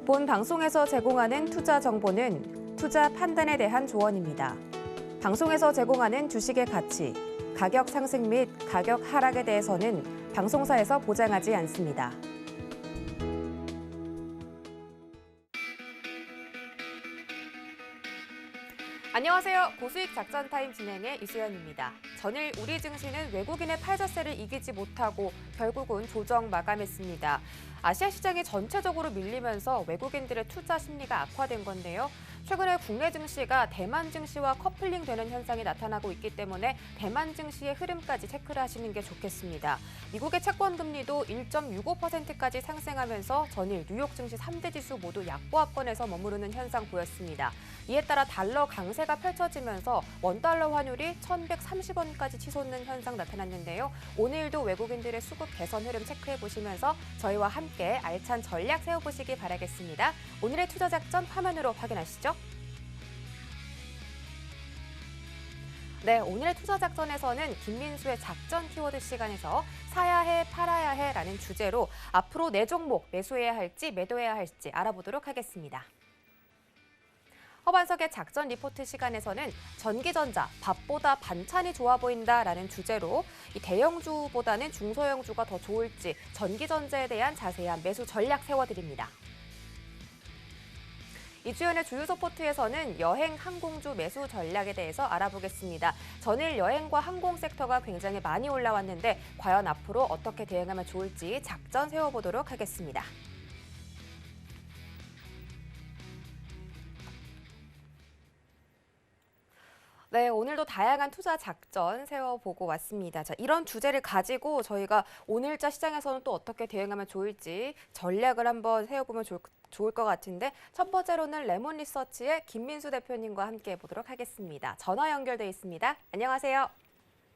본 방송에서 제공하는 투자 정보는 투자 판단에 대한 조언입니다. 방송에서 제공하는 주식의 가치, 가격 상승 및 가격 하락에 대해서는 방송사에서 보장하지 않습니다. 안녕하세요. 고수익 작전 타임 진행의 이수연입니다. 전일 우리 증시는 외국인의 팔자세를 이기지 못하고 결국은 조정 마감했습니다. 아시아 시장이 전체적으로 밀리면서 외국인들의 투자 심리가 악화된 건데요. 최근에 국내 증시가 대만 증시와 커플링되는 현상이 나타나고 있기 때문에 대만 증시의 흐름까지 체크를 하시는 게 좋겠습니다. 미국의 채권 금리도 1.65%까지 상승하면서 전일 뉴욕 증시 3대 지수 모두 약보합권에서 머무르는 현상 보였습니다. 이에 따라 달러 강세가 펼쳐지면서 원달러 환율이 1,130원까지 치솟는 현상 나타났는데요. 오늘도 외국인들의 수급 개선 흐름 체크해 보시면서 저희와 함께 알찬 전략 세워보시기 바라겠습니다. 오늘의 투자 작전 화면으로 확인하시죠. 네, 오늘의 투자 작전에서는 김민수의 작전 키워드 시간에서 사야 해, 팔아야 해라는 주제로 앞으로 네 종목 매수해야 할지 매도해야 할지 알아보도록 하겠습니다. 허반석의 작전 리포트 시간에서는 전기전자, 밥보다 반찬이 좋아 보인다라는 주제로 이 대형주보다는 중소형주가 더 좋을지 전기전자에 대한 자세한 매수 전략 세워드립니다. 이주연의 주유소 포트에서는 여행 항공주 매수 전략에 대해서 알아보겠습니다. 전일 여행과 항공 섹터가 굉장히 많이 올라왔는데 과연 앞으로 어떻게 대응하면 좋을지 작전 세워보도록 하겠습니다. 네, 오늘도 다양한 투자 작전 세워보고 왔습니다. 자, 이런 주제를 가지고 저희가 오늘자 시장에서는 또 어떻게 대응하면 좋을지 전략을 한번 세워보면 좋을 것 같은데 첫 번째로는 레몬 리서치의 김민수 대표님과 함께 해보도록 하겠습니다. 전화 연결돼 있습니다. 안녕하세요.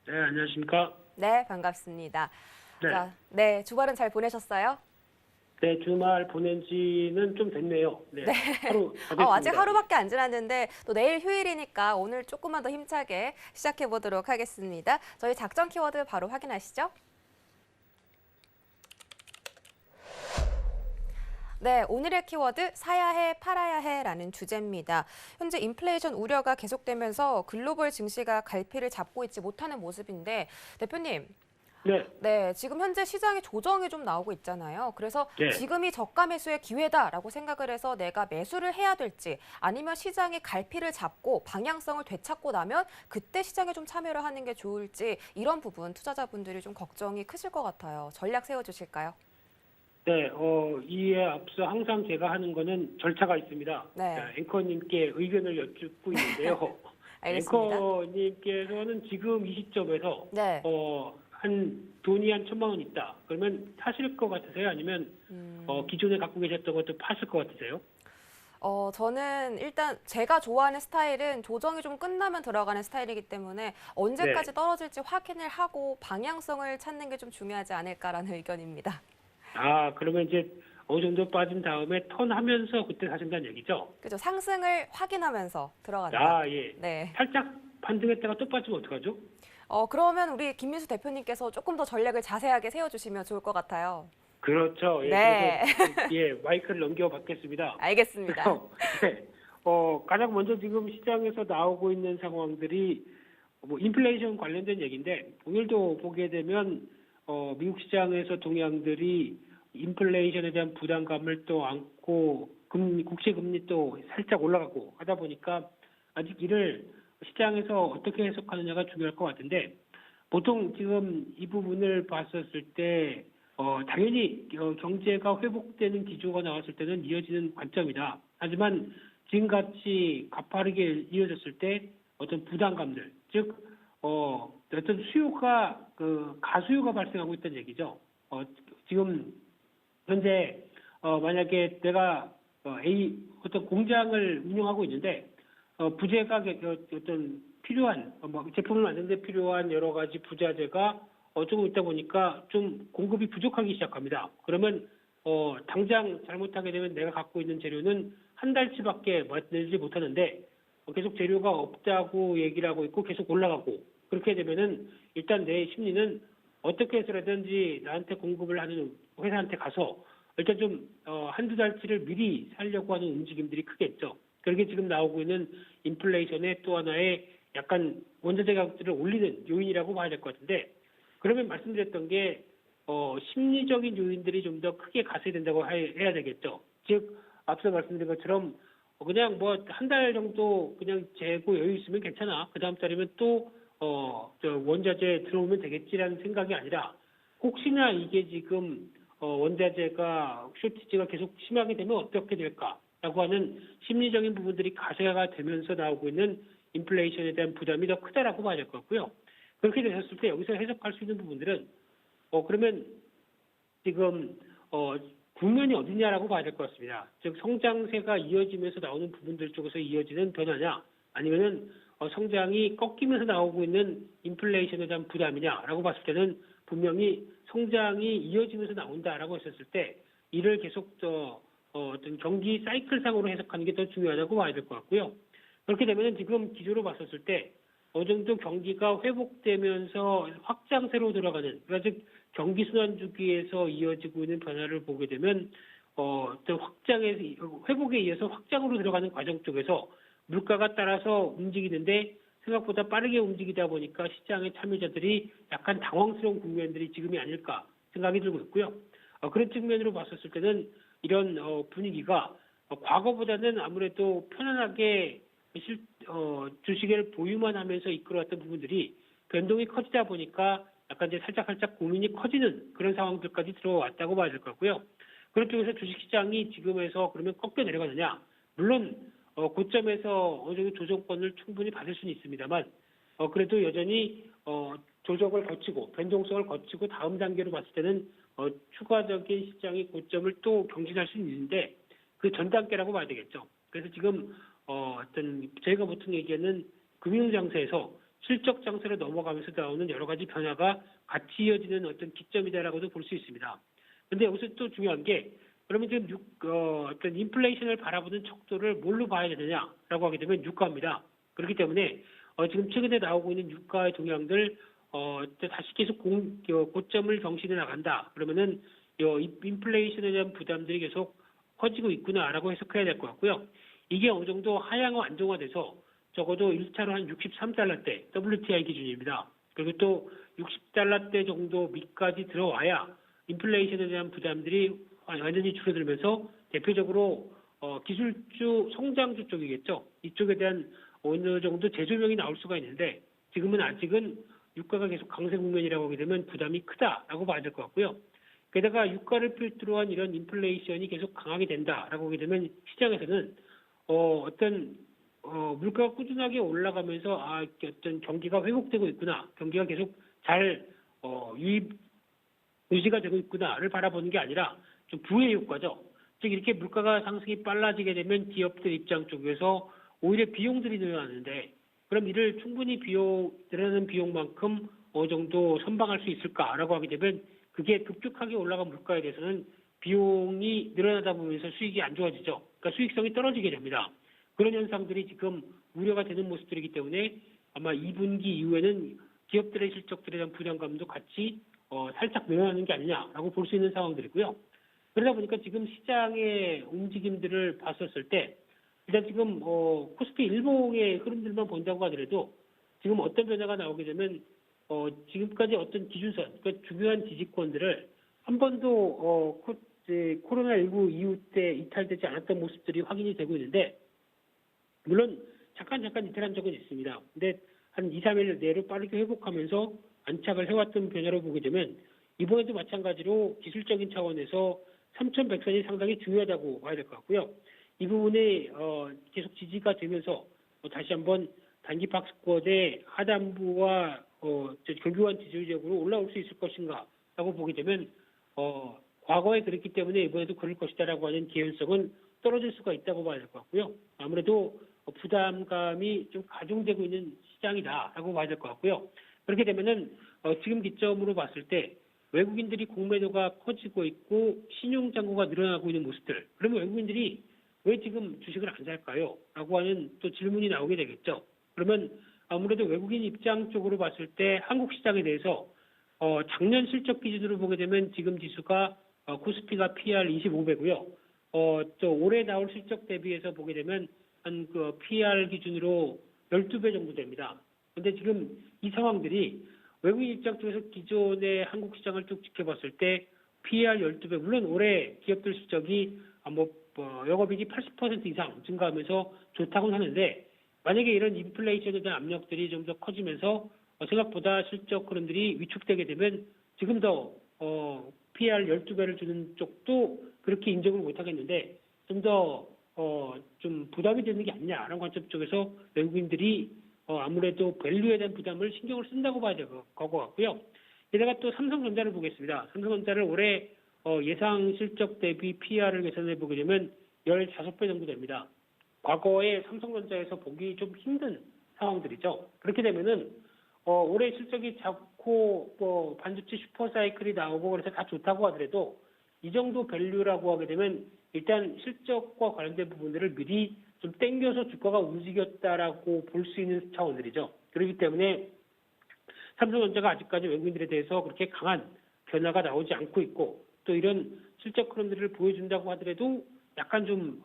네, 안녕하십니까? 네, 반갑습니다. 네. 자, 네, 주말은 잘 보내셨어요? 네, 주말 보낸 지는 좀 됐네요. 네. 하루 다 됐습니다. 아직 하루밖에 안 지났는데 또 내일 휴일이니까 오늘 조금만 더 힘차게 시작해 보도록 하겠습니다. 저희 작전 키워드 바로 확인하시죠. 네, 오늘의 키워드 사야 해, 팔아야 해라는 주제입니다. 현재 인플레이션 우려가 계속되면서 글로벌 증시가 갈피를 잡고 있지 못하는 모습인데 대표님. 네, 지금 현재 시장에 조정이 좀 나오고 있잖아요. 그래서 네. 지금이 저가 매수의 기회다라고 생각을 해서 내가 매수를 해야 될지 아니면 시장이 갈피를 잡고 방향성을 되찾고 나면 그때 시장에 좀 참여를 하는 게 좋을지 이런 부분 투자자분들이 좀 걱정이 크실 것 같아요. 전략 세워주실까요? 네, 이에 앞서 항상 제가 하는 거는 절차가 있습니다. 네. 자, 앵커님께 의견을 여쭙고 있는데요. 알겠습니다. 앵커님께서는 지금 이 시점에서 네. 돈이 한 1,000만 원 있다. 그러면 사실 것 같으세요? 아니면 기존에 갖고 계셨던 것도 파실 것 같으세요? 저는 일단 제가 좋아하는 스타일은 조정이 좀 끝나면 들어가는 스타일이기 때문에 언제까지 떨어질지 확인을 하고 방향성을 찾는 게 좀 중요하지 않을까라는 의견입니다. 아, 그러면 이제 어느 정도 빠진 다음에 턴하면서 그때 사신다는 얘기죠? 그죠. 상승을 확인하면서 들어간다. 아, 예. 네. 살짝 반등했다가 또 빠지면 어떡하죠? 그러면 우리 김민수 대표님께서 조금 더 전략을 자세하게 세워주시면 좋을 것 같아요. 그렇죠. 예, 네. 그래서 예, 마이크를 넘겨받겠습니다. 알겠습니다. 네. 가장 먼저 지금 시장에서 나오고 있는 상황들이 뭐 인플레이션 관련된 얘기인데 오늘도 보게 되면 미국 시장에서 동향들이 인플레이션에 대한 부담감을 또 안고 국채 금리 또 살짝 올라가고 하다 보니까 아직 이를 시장에서 어떻게 해석하느냐가 중요할 것 같은데 보통 지금 이 부분을 봤었을 때 당연히 경제가 회복되는 기조가 나왔을 때는 이어지는 관점이다. 하지만 지금같이 가파르게 이어졌을 때 어떤 부담감들, 즉 어떤 수요가 가수요가 발생하고 있다는 얘기죠. 지금 현재 만약에 내가 어떤 공장을 운영하고 있는데 부재가 어떤 필요한 제품을 만드는 데 필요한 여러 가지 부자재가 조금 있다 보니까 좀 공급이 부족하기 시작합니다. 그러면 당장 잘못하게 되면 내가 갖고 있는 재료는 한 달치밖에 만들지 못하는데 계속 재료가 없다고 얘기를 하고 있고 계속 올라가고 그렇게 되면은 일단 내 심리는 어떻게 해서라든지 나한테 공급을 하는 회사한테 가서 일단 좀 한두 달치를 미리 살려고 하는 움직임들이 크겠죠. 그렇게 지금 나오고 있는 인플레이션의 또 하나의 약간 원자재 가격들을 올리는 요인이라고 봐야 될 것 같은데, 그러면 말씀드렸던 게 심리적인 요인들이 좀 더 크게 가세된다고 해야 되겠죠. 즉 앞서 말씀드린 것처럼 그냥 뭐 한 달 정도 그냥 재고 여유 있으면 괜찮아. 그 다음 달이면 또 원자재 들어오면 되겠지라는 생각이 아니라, 혹시나 이게 지금 원자재가 쇼티지가 계속 심하게 되면 어떻게 될까라고 하는 심리적인 부분들이 가세가 되면서 나오고 있는 인플레이션에 대한 부담이 더 크다라고 봐야 될 것 같고요. 그렇게 되셨을 때 여기서 해석할 수 있는 부분들은 그러면 지금 국면이 어디냐라고 봐야 될 것 같습니다. 즉 성장세가 이어지면서 나오는 부분들 쪽에서 이어지는 변화냐, 아니면은 성장이 꺾이면서 나오고 있는 인플레이션에 대한 부담이냐라고 봤을 때는 분명히 성장이 이어지면서 나온다라고 했었을 때 이를 계속 어떤 경기 사이클상으로 해석하는 게 더 중요하다고 봐야 될 것 같고요. 그렇게 되면 지금 기조로 봤었을 때 어느 정도 경기가 회복되면서 확장세로 들어가는, 그러니까 즉 경기 순환 주기에서 이어지고 있는 변화를 보게 되면 어떤 회복에 의해서 확장으로 들어가는 과정 쪽에서 물가가 따라서 움직이는데 생각보다 빠르게 움직이다 보니까 시장의 참여자들이 약간 당황스러운 국면들이 지금이 아닐까 생각이 들고 있고요. 그런 측면으로 봤었을 때는 이런 분위기가 과거보다는 아무래도 편안하게 주식을 보유만 하면서 이끌어왔던 부분들이 변동이 커지다 보니까 약간 이제 살짝 고민이 커지는 그런 상황들까지 들어왔다고 봐야 될 것 같고요. 그런 쪽에서 주식시장이 지금에서 그러면 꺾여 내려가느냐? 물론 고점에서 어느 정도 조정권을 충분히 받을 수는 있습니다만 그래도 여전히 조정을 거치고 변동성을 거치고 다음 단계로 봤을 때는 추가적인 시장의 고점을 또 경신할 수는 있는데 그 전 단계라고 봐야 되겠죠. 그래서 지금 어떤 저희가 보통 얘기하는 금융장세에서 실적 장세로 넘어가면서 나오는 여러 가지 변화가 같이 이어지는 어떤 기점이다라고도 볼 수 있습니다. 그런데 여기서 또 중요한 게, 그러면 지금 어떤 인플레이션을 바라보는 척도를 뭘로 봐야 되느냐라고 하게 되면 유가입니다. 그렇기 때문에 지금 최근에 나오고 있는 유가의 동향들 다시 계속 고점을 경신해 나간다. 그러면은 인플레이션에 대한 부담들이 계속 커지고 있구나라고 해석해야 될 것 같고요. 이게 어느 정도 하향 안정화돼서 적어도 1차로 한 63달러대 WTI 기준입니다. 그리고 또 60달러대 정도 밑까지 들어와야 인플레이션에 대한 부담들이 완전히 줄어들면서 대표적으로 기술주 성장주 쪽이겠죠. 이쪽에 대한 어느 정도 재조명이 나올 수가 있는데 지금은 아직은 유가가 계속 강세 국면이라고 하게 되면 부담이 크다라고 봐야 될 것 같고요. 게다가 유가를 필두로 한 이런 인플레이션이 계속 강하게 된다라고 하게 되면 시장에서는 어떤 물가가 꾸준하게 올라가면서 어떤 경기가 회복되고 있구나, 경기가 계속 잘 유지가 되고 있구나를 바라보는 게 아니라 좀 부의 효과죠. 즉 이렇게 물가가 상승이 빨라지게 되면 기업들 입장 쪽에서 오히려 비용들이 늘어나는데, 그럼 이를 충분히 늘어나는 비용만큼 어느 정도 선방할 수 있을까라고 하게 되면 그게 급격하게 올라간 물가에 대해서는 비용이 늘어나다 보면서 수익이 안 좋아지죠. 그러니까 수익성이 떨어지게 됩니다. 그런 현상들이 지금 우려가 되는 모습들이기 때문에 아마 2분기 이후에는 기업들의 실적들에 대한 부담감도 같이 살짝 늘어나는 게 아니냐라고 볼 수 있는 상황들이고요. 그러다 보니까 지금 시장의 움직임들을 봤었을 때 일단 지금 코스피 일봉의 흐름들만 본다고 하더라도 지금 어떤 변화가 나오게 되면 지금까지 어떤 기준선, 그러니까 중요한 지지권들을 한 번도 코로나19 이후 때 이탈되지 않았던 모습들이 확인이 되고 있는데, 물론 잠깐 이탈한 적은 있습니다. 근데 한 2, 3일 내로 빠르게 회복하면서 안착을 해왔던 변화로 보게 되면 이번에도 마찬가지로 기술적인 차원에서 3,100선이 상당히 중요하다고 봐야 될 것 같고요. 이 부분에 계속 지지가 되면서 다시 한번 단기 박스권의 하단부와 견고한 지지적으로 올라올 수 있을 것인가라고 보게 되면 과거에 그랬기 때문에 이번에도 그럴 것이다라고 하는 개연성은 떨어질 수가 있다고 봐야 될 것 같고요. 아무래도 부담감이 좀 가중되고 있는 시장이다라고 봐야 될 것 같고요. 그렇게 되면은 지금 기점으로 봤을 때 외국인들이 공매도가 커지고 있고 신용 잔고가 늘어나고 있는 모습들, 그러면 외국인들이 왜 지금 주식을 안 살까요? 라고 하는 또 질문이 나오게 되겠죠. 그러면 아무래도 외국인 입장 쪽으로 봤을 때 한국 시장에 대해서 작년 실적 기준으로 보게 되면 지금 지수가 코스피가 PR 25배고요. 또 올해 나올 실적 대비해서 보게 되면 한 그 PR 기준으로 12배 정도 됩니다. 근데 지금 이 상황들이 외국인 입장 쪽에서 기존의 한국 시장을 쭉 지켜봤을 때 PR 12배, 물론 올해 기업들 실적이 영업이익이 80% 이상 증가하면서 좋다고는 하는데, 만약에 이런 인플레이션에 대한 압력들이 좀 더 커지면서 생각보다 실적 흐름들이 위축되게 되면 지금 더 PR 12배를 주는 쪽도 그렇게 인정을 못 하겠는데, 좀 더 좀 부담이 되는 게 아니냐라는 관점 쪽에서 외국인들이 아무래도 밸류에 대한 부담을 신경을 쓴다고 봐야 될 것 같고요. 게다가 또 삼성전자를 보겠습니다. 삼성전자를 올해 예상 실적 대비 PR을 계산해 보게 되면 15배 정도 됩니다. 과거에 삼성전자에서 보기 좀 힘든 상황들이죠. 그렇게 되면은 올해 실적이 좋고 반도체 슈퍼사이클이 나오고 그래서 다 좋다고 하더라도 이 정도 밸류라고 하게 되면 일단 실적과 관련된 부분들을 미리 좀 땡겨서 주가가 움직였다라고 볼 수 있는 차원들이죠. 그렇기 때문에 삼성전자가 아직까지 외국인들에 대해서 그렇게 강한 변화가 나오지 않고 있고, 또 이런 실적 흐름들을 보여준다고 하더라도 약간 좀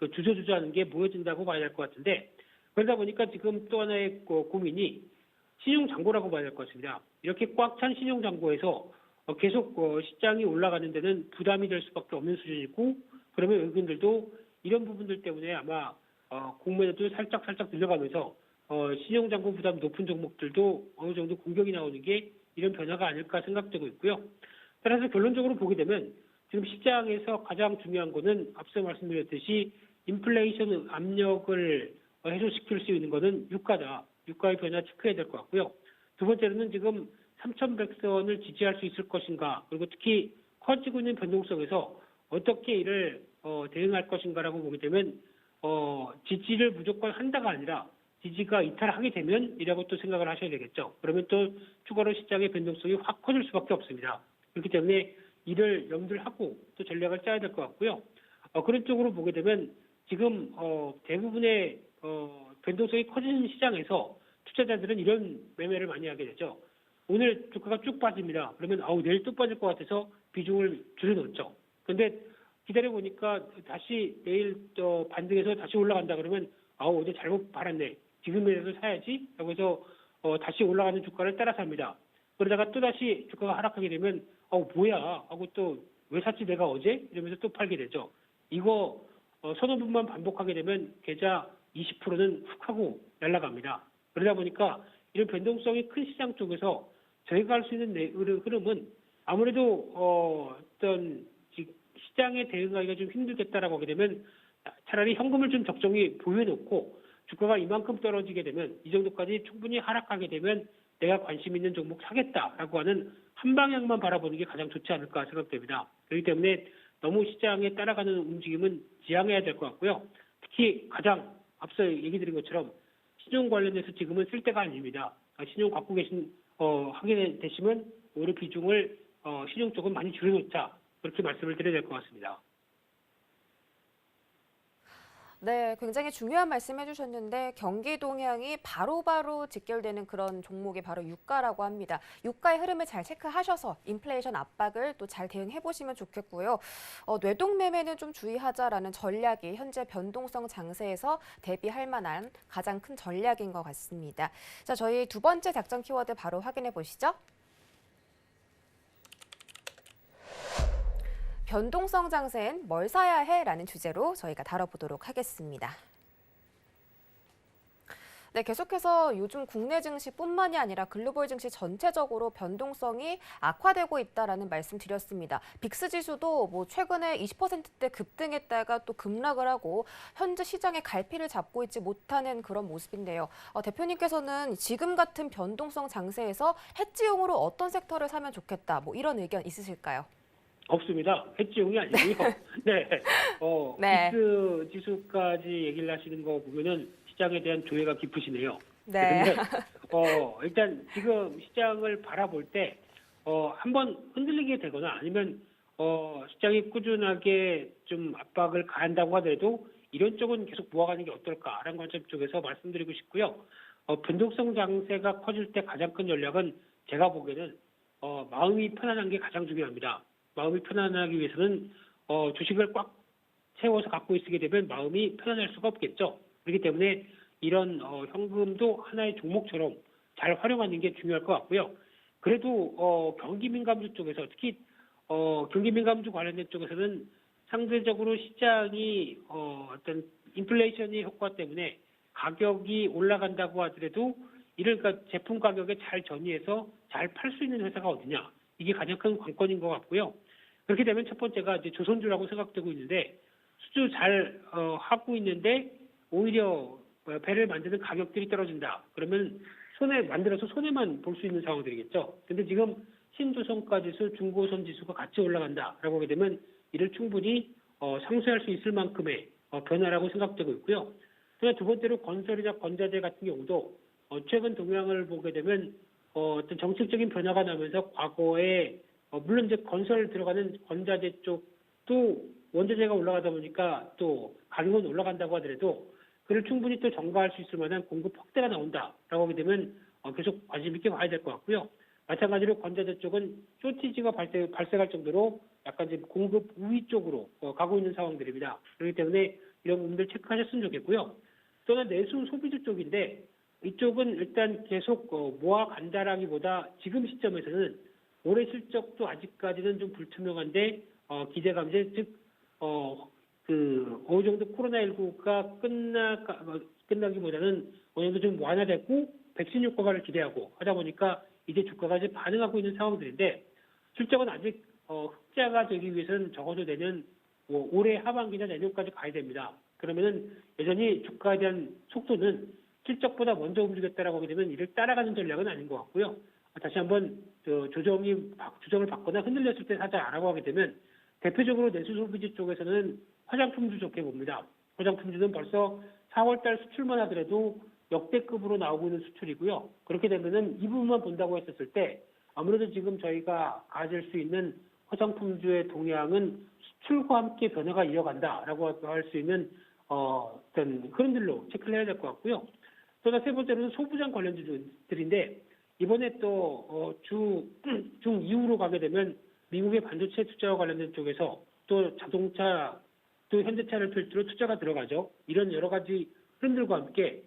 주저주저하는 게 보여진다고 봐야 될 것 같은데, 그러다 보니까 지금 또 하나의 고민이 신용장고라고 봐야 될 것 같습니다. 이렇게 꽉 찬 신용장고에서 계속 시장이 올라가는 데는 부담이 될 수밖에 없는 수준이고, 그러면 외국인들도 이런 부분들 때문에 아마 공매도도 살짝 늘려가면서 신용장고 부담 높은 종목들도 어느 정도 공격이 나오는 게 이런 변화가 아닐까 생각되고 있고요. 따라서 결론적으로 보게 되면 지금 시장에서 가장 중요한 거는 앞서 말씀드렸듯이 인플레이션 압력을 해소시킬 수 있는 거는 유가다. 유가의 변화 체크해야 될 것 같고요. 두 번째로는 지금 3,100선을 지지할 수 있을 것인가, 그리고 특히 커지고 있는 변동성에서 어떻게 이를 대응할 것인가라고 보게 되면 지지를 무조건 한다가 아니라 지지가 이탈하게 되면 이라고 또 생각을 하셔야 되겠죠. 그러면 또 추가로 시장의 변동성이 확 커질 수밖에 없습니다. 그렇기 때문에 이를 염두를 하고 또 전략을 짜야 될 것 같고요. 그런 쪽으로 보게 되면 지금 대부분의 변동성이 커지는 시장에서 투자자들은 이런 매매를 많이 하게 되죠. 오늘 주가가 쭉 빠집니다. 그러면 내일 또 빠질 것 같아서 비중을 줄여놓죠. 근데 기다려보니까 다시 내일 반등해서 다시 올라간다 그러면 어제 잘못 팔았네. 지금이라도 사야지. 라고 해서 다시 올라가는 주가를 따라 삽니다. 그러다가 또 다시 주가가 하락하게 되면 뭐야 하고 또 왜 샀지 내가 어제? 이러면서 또 팔게 되죠. 이거 서너 번만 반복하게 되면 계좌 20%는 훅 하고 날아갑니다. 그러다 보니까 이런 변동성이 큰 시장 쪽에서 저희가 할 수 있는 흐름은 아무래도 어떤 시장에 대응하기가 좀 힘들겠다라고 하게 되면 차라리 현금을 좀 적정히 보여놓고 주가가 이만큼 떨어지게 되면 이 정도까지 충분히 하락하게 되면 내가 관심 있는 종목 사겠다라고 하는 한 방향만 바라보는 게 가장 좋지 않을까 생각됩니다. 그렇기 때문에 너무 시장에 따라가는 움직임은 지양해야 될 것 같고요. 특히 가장 앞서 얘기 드린 것처럼 신용 관련해서 지금은 쓸 때가 아닙니다. 신용 갖고 하게 되시면 오히려 비중을 신용 쪽은 많이 줄여놓자, 그렇게 말씀을 드려야 될 것 같습니다. 네, 굉장히 중요한 말씀 해주셨는데 경기 동향이 바로바로 직결되는 그런 종목이 바로 유가라고 합니다. 유가의 흐름을 잘 체크하셔서 인플레이션 압박을 또 잘 대응해 보시면 좋겠고요. 뇌동 매매는 좀 주의하자라는 전략이 현재 변동성 장세에서 대비할 만한 가장 큰 전략인 것 같습니다. 자, 저희 두 번째 작전 키워드 바로 확인해 보시죠. 변동성 장세엔 뭘 사야 해? 라는 주제로 저희가 다뤄보도록 하겠습니다. 네, 계속해서 요즘 국내 증시뿐만이 아니라 글로벌 증시 전체적으로 변동성이 악화되고 있다라는 말씀 드렸습니다. 빅스 지수도 최근에 20%대 급등했다가 또 급락을 하고 현재 시장의 갈피를 잡고 있지 못하는 그런 모습인데요. 대표님께서는 지금 같은 변동성 장세에서 해지용으로 어떤 섹터를 사면 좋겠다, 이런 의견 있으실까요? 없습니다. 해지용이 아니고요. 네. 네. 빅스 지수까지 얘기를 하시는 거 보면은 시장에 대한 조예가 깊으시네요. 네. 그런데 일단 지금 시장을 바라볼 때 한번 흔들리게 되거나 아니면 시장이 꾸준하게 좀 압박을 가한다고 하더라도 이런 쪽은 계속 모아가는 게 어떨까라는 관점 쪽에서 말씀드리고 싶고요. 변동성 장세가 커질 때 가장 큰 전략은 제가 보기에는 마음이 편안한 게 가장 중요합니다. 마음이 편안하기 위해서는 주식을 꽉 채워서 갖고 있게 되면 마음이 편안할 수가 없겠죠. 그렇기 때문에 이런 현금도 하나의 종목처럼 잘 활용하는 게 중요할 것 같고요. 그래도 경기 민감주 쪽에서 특히 경기 민감주 관련된 쪽에서는 상대적으로 시장이 어떤 인플레이션의 효과 때문에 가격이 올라간다고 하더라도 이를 그러니까 제품 가격에 잘 전이해서 잘 팔 수 있는 회사가 어디냐, 이게 가장 큰 관건인 것 같고요. 그렇게 되면 첫 번째가 이제 조선주라고 생각되고 있는데 수주 잘 하고 있는데 오히려 배를 만드는 가격들이 떨어진다. 그러면 만들어서 손해만 볼 수 있는 상황들이겠죠. 근데 지금 신조선가 지수, 중고선 지수가 같이 올라간다라고 하게 되면 이를 충분히 상쇄할 수 있을 만큼의 변화라고 생각되고 있고요. 또한 두 번째로 건설이나 건자재 같은 경우도 최근 동향을 보게 되면 어떤 정책적인 변화가 나면서 과거에 물론 이제 건설 들어가는 건자재 쪽도 원자재가 올라가다 보니까 또 가격은 올라간다고 하더라도 그를 충분히 또 전가할 수 있을 만한 공급 확대가 나온다라고 하게 되면 계속 관심 있게 봐야 될 것 같고요. 마찬가지로 건자재 쪽은 쇼티지가 발생할 정도로 약간 이제 공급 우위 쪽으로 가고 있는 상황들입니다. 그렇기 때문에 이런 부분들 체크하셨으면 좋겠고요. 또는 내수 소비주 쪽인데 이쪽은 일단 계속 모아간다라기보다 지금 시점에서는 올해 실적도 아직까지는 좀 불투명한데 기대 감제 즉 어느 정도 코로나19가 끝나기보다는 어느 정도 좀 완화됐고 백신 효과를 기대하고 하다 보니까 이제 주가가 이제 반응하고 있는 상황들인데 실적은 아직 흑자가 되기 위해서는 적어도 내년 올해 하반기나 내년까지 가야 됩니다. 그러면은 여전히 주가에 대한 속도는 실적보다 먼저 움직였다라고 하게 되면 이를 따라가는 전략은 아닌 것 같고요. 다시 한번 조정을 받거나 흔들렸을 때 사자라고 하게 되면 대표적으로 내수 소비지 쪽에서는 화장품주 좋게 봅니다. 화장품주는 벌써 4월달 수출만 하더라도 역대급으로 나오고 있는 수출이고요. 그렇게 되면은 이 부분만 본다고 했었을 때 아무래도 지금 저희가 가질 수 있는 화장품주의 동향은 수출과 함께 변화가 이어간다라고 할 수 있는 어떤 흐름들로 체크를 해야 될 것 같고요. 또 세 번째로는 소부장 관련주들인데 이번에 또 중 이후로 가게 되면 미국의 반도체 투자와 관련된 쪽에서 또 자동차 또 현대차를 필두로 투자가 들어가죠. 이런 여러 가지 흐름들과 함께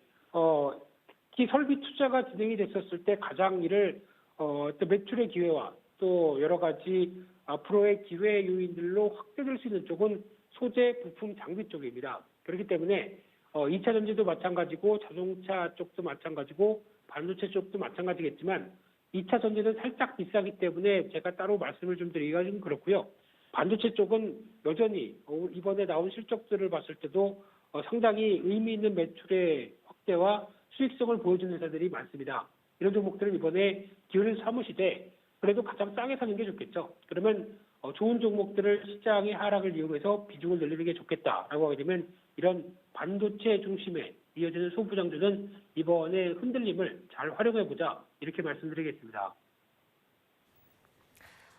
특히 설비 투자가 진행이 됐었을 때 가장 이를 또 매출의 기회와 또 여러 가지 앞으로의 기회 요인들로 확대될 수 있는 쪽은 소재, 부품, 장비 쪽입니다. 그렇기 때문에 2차 전지도 마찬가지고 자동차 쪽도 마찬가지고 반도체 쪽도 마찬가지겠지만 2차 전지는 살짝 비싸기 때문에 제가 따로 말씀을 좀 드리기가 좀 그렇고요. 반도체 쪽은 여전히 이번에 나온 실적들을 봤을 때도 상당히 의미 있는 매출의 확대와 수익성을 보여주는 회사들이 많습니다. 이런 종목들은 이번에 기회를 삼으시되 그래도 가장 싸게 사는 게 좋겠죠. 그러면 좋은 종목들을 시장의 하락을 이용해서 비중을 늘리는 게 좋겠다라고 하게 되면 이런 반도체 중심의 이어지는 소부장주는 이번에 흔들림을 잘 활용해보자 이렇게 말씀드리겠습니다.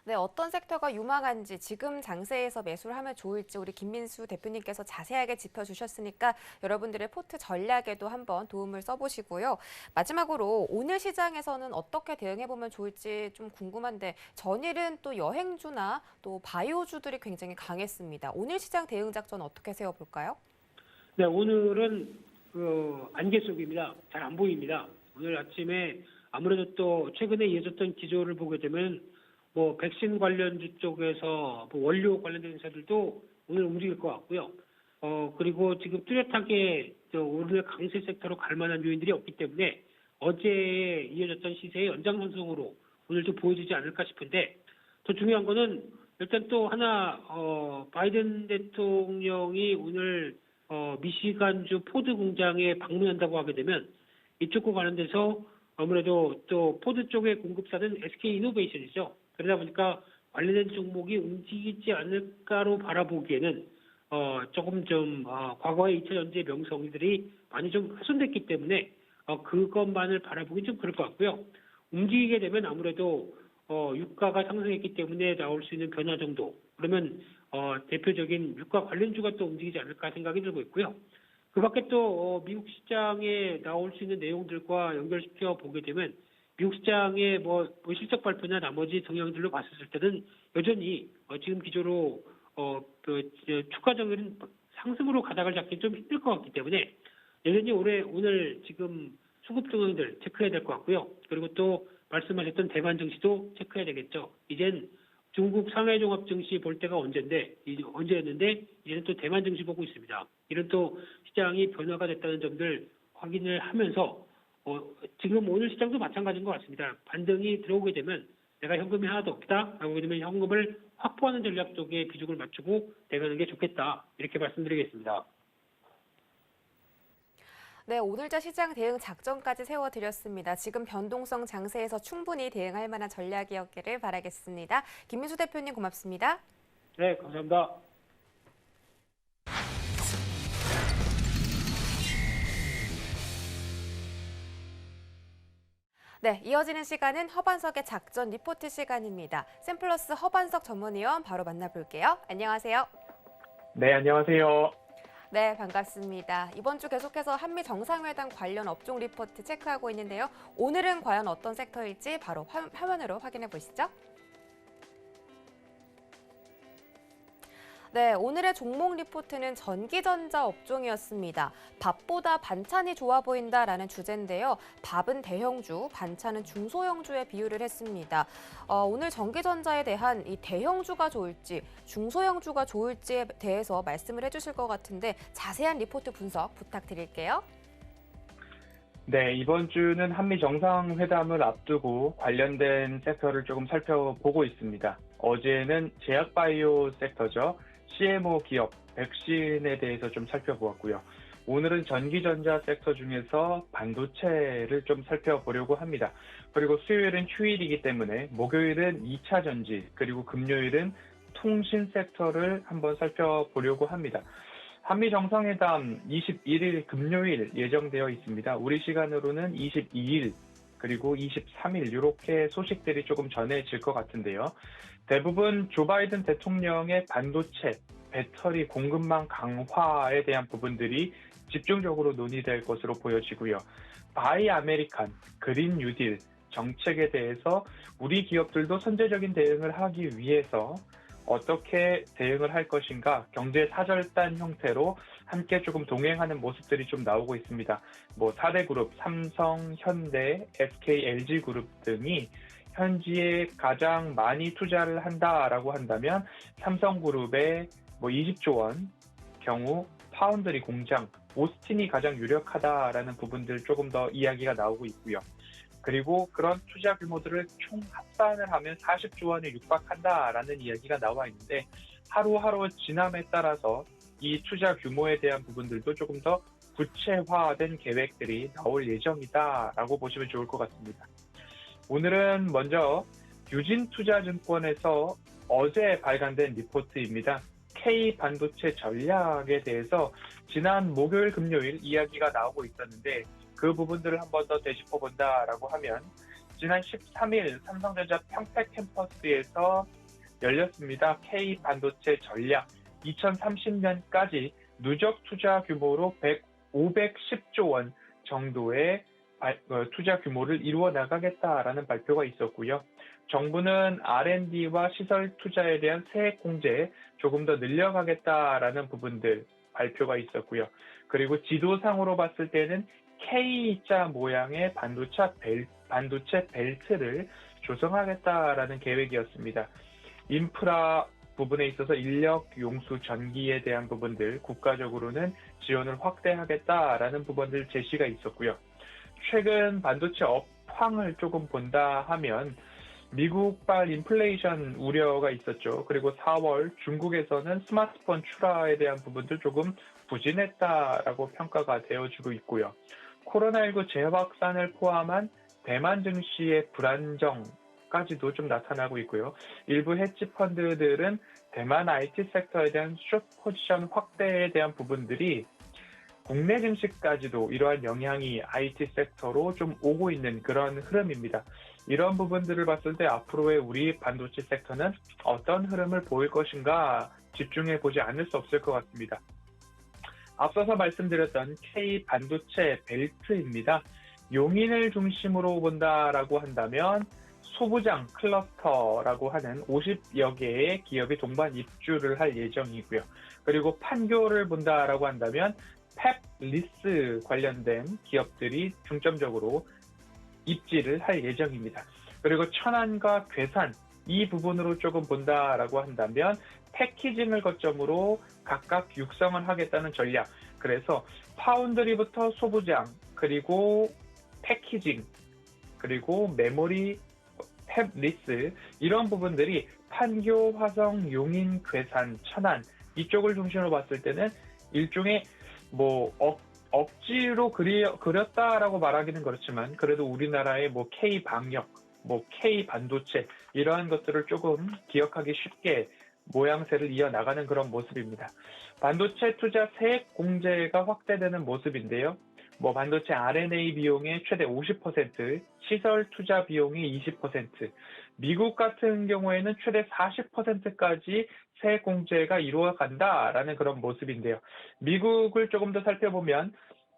네, 어떤 섹터가 유망한지 지금 장세에서 매수를 하면 좋을지 우리 김민수 대표님께서 자세하게 짚어주셨으니까 여러분들의 포트 전략에도 한번 도움을 써보시고요. 마지막으로 오늘 시장에서는 어떻게 대응해보면 좋을지 좀 궁금한데 전일은 또 여행주나 또 바이오주들이 굉장히 강했습니다. 오늘 시장 대응 작전 어떻게 세워볼까요? 네, 오늘은 안개 속입니다. 잘 안 보입니다. 오늘 아침에 아무래도 또 최근에 이어졌던 기조를 보게 되면 백신 관련주 쪽에서 원료 관련된 회사들도 오늘 움직일 것 같고요. 그리고 지금 뚜렷하게 오늘 강세 섹터로 갈 만한 요인들이 없기 때문에 어제 이어졌던 시세의 연장선상으로 오늘도 보여지지 않을까 싶은데 더 중요한 거는 일단 또 하나 바이든 대통령이 오늘 미시간주 포드 공장에 방문한다고 하게 되면 이쪽과 관련돼서 아무래도 또 포드 쪽의 공급사는 SK 이노베이션이죠. 그러다 보니까 관련된 종목이 움직이지 않을까로 바라보기에는 조금 좀 과거의 2차 전지의 명성들이 많이 좀 훼손됐기 때문에 그것만을 바라보기 좀 그럴 것 같고요. 움직이게 되면 아무래도 유가가 상승했기 때문에 나올 수 있는 변화 정도 그러면 대표적인 유가 관련주가 또 움직이지 않을까 생각이 들고 있고요. 그 밖에 또 미국 시장에 나올 수 있는 내용들과 연결시켜 보게 되면 미국 시장의 뭐 실적 발표나 나머지 동향들로 봤을 때는 여전히 지금 기조로 추가적인 상승으로 가닥을 잡기 좀 힘들 것 같기 때문에 여전히 오늘 지금 수급 동향들 체크해야 될 것 같고요. 그리고 또 말씀하셨던 대만 증시도 체크해야 되겠죠. 이젠 중국 상하이 종합 증시 볼 때가 언제였는데 이제는 또 대만 증시 보고 있습니다. 이런 또 시장이 변화가 됐다는 점들 확인을 하면서 지금 오늘 시장도 마찬가지인 것 같습니다. 반등이 들어오게 되면 내가 현금이 하나도 없다라고 되면 현금을 확보하는 전략 쪽에 비중을 맞추고 대응하는 게 좋겠다. 이렇게 말씀드리겠습니다. 네, 오늘자 시장 대응 작전까지 세워드렸습니다. 지금 변동성 장세에서 충분히 대응할 만한 전략이었기를 바라겠습니다. 김민수 대표님 고맙습니다. 네, 감사합니다. 네, 이어지는 시간은 허반석의 작전 리포트 시간입니다. 샘플러스 허반석 전문위원 바로 만나볼게요. 안녕하세요. 네, 안녕하세요. 네, 반갑습니다. 이번 주 계속해서 한미 정상회담 관련 업종 리포트 체크하고 있는데요. 오늘은 과연 어떤 섹터일지 바로 화면으로 확인해 보시죠. 네, 오늘의 종목 리포트는 전기전자 업종이었습니다. 밥보다 반찬이 좋아 보인다라는 주제인데요. 밥은 대형주, 반찬은 중소형주에 비유를 했습니다. 오늘 전기전자에 대한 이 대형주가 좋을지, 중소형주가 좋을지에 대해서 말씀을 해주실 것 같은데 자세한 리포트 분석 부탁드릴게요. 네, 이번 주는 한미 정상회담을 앞두고 관련된 섹터를 조금 살펴보고 있습니다. 어제는 제약바이오 섹터죠. CMO 기업, 백신에 대해서 좀 살펴보았고요. 오늘은 전기전자 섹터 중에서 반도체를 좀 살펴보려고 합니다. 그리고 수요일은 휴일이기 때문에 목요일은 2차 전지, 그리고 금요일은 통신 섹터를 한번 살펴보려고 합니다. 한미 정상회담 21일 금요일 예정되어 있습니다. 우리 시간으로는 22일 그리고 23일 이렇게 소식들이 조금 전해질 것 같은데요. 대부분 조 바이든 대통령의 반도체, 배터리 공급망 강화에 대한 부분들이 집중적으로 논의될 것으로 보여지고요. 바이 아메리칸, 그린 뉴딜 정책에 대해서 우리 기업들도 선제적인 대응을 하기 위해서 어떻게 대응을 할 것인가 경제 사절단 형태로 함께 조금 동행하는 모습들이 좀 나오고 있습니다. 4대 그룹, 삼성, 현대, SK, LG 그룹 등이 현지에 가장 많이 투자를 한다라고 한다면 삼성그룹의 20조 원 경우 파운드리 공장, 오스틴이 가장 유력하다라는 부분들 조금 더 이야기가 나오고 있고요. 그리고 그런 투자 규모들을 총 합산을 하면 40조 원에 육박한다라는 이야기가 나와 있는데 하루하루 지남에 따라서 이 투자 규모에 대한 부분들도 조금 더 구체화된 계획들이 나올 예정이다라고 보시면 좋을 것 같습니다. 오늘은 먼저 유진투자증권에서 어제 발간된 리포트입니다. K반도체 전략에 대해서 지난 목요일, 금요일 이야기가 나오고 있었는데 그 부분들을 한 번 더 되짚어본다라고 하면 지난 13일 삼성전자 평택 캠퍼스에서 열렸습니다. K반도체 전략 2030년까지 누적 투자 규모로 510조 원 정도의 투자 규모를 이루어 나가겠다라는 발표가 있었고요. 정부는 R&D와 시설 투자에 대한 세액 공제 조금 더 늘려가겠다라는 부분들 발표가 있었고요. 그리고 지도상으로 봤을 때는 K자 모양의 반도체 벨트를 조성하겠다라는 계획이었습니다. 인프라 부분에 있어서 인력, 용수, 전기에 대한 부분들 국가적으로는 지원을 확대하겠다라는 부분들 제시가 있었고요. 최근 반도체 업황을 조금 본다 하면 미국발 인플레이션 우려가 있었죠. 그리고 4월 중국에서는 스마트폰 출하에 대한 부분도 조금 부진했다라고 평가가 되어지고 있고요. 코로나19 재확산을 포함한 대만 증시의 불안정까지도 좀 나타나고 있고요. 일부 헤지 펀드들은 대만 IT 섹터에 대한 숏 포지션 확대에 대한 부분들이 국내 증시까지도 이러한 영향이 IT 섹터로 좀 오고 있는 그런 흐름입니다. 이런 부분들을 봤을 때 앞으로의 우리 반도체 섹터는 어떤 흐름을 보일 것인가 집중해 보지 않을 수 없을 것 같습니다. 앞서서 말씀드렸던 K 반도체 벨트입니다. 용인을 중심으로 본다라고 한다면 소부장 클러스터라고 하는 50여 개의 기업이 동반 입주를 할 예정이고요. 그리고 판교를 본다라고 한다면 펩리스 관련된 기업들이 중점적으로 입지를 할 예정입니다. 그리고 천안과 괴산 이 부분으로 조금 본다라고 한다면 패키징을 거점으로 각각 육성을 하겠다는 전략. 그래서 파운드리부터 소부장, 그리고 패키징, 그리고 메모리, 탭리스 이런 부분들이 판교, 화성, 용인, 괴산, 천안 이쪽을 중심으로 봤을 때는 일종의 억지로 그렸다라고 말하기는 그렇지만 그래도 우리나라의 K 방역, K 반도체 이러한 것들을 조금 기억하기 쉽게 모양새를 이어나가는 그런 모습입니다. 반도체 투자 세액 공제가 확대되는 모습인데요. 반도체 R&A 비용의 최대 50%, 시설 투자 비용의 20%, 미국 같은 경우에는 최대 40%까지 세액 공제가 이루어간다라는 그런 모습인데요. 미국을 조금 더 살펴보면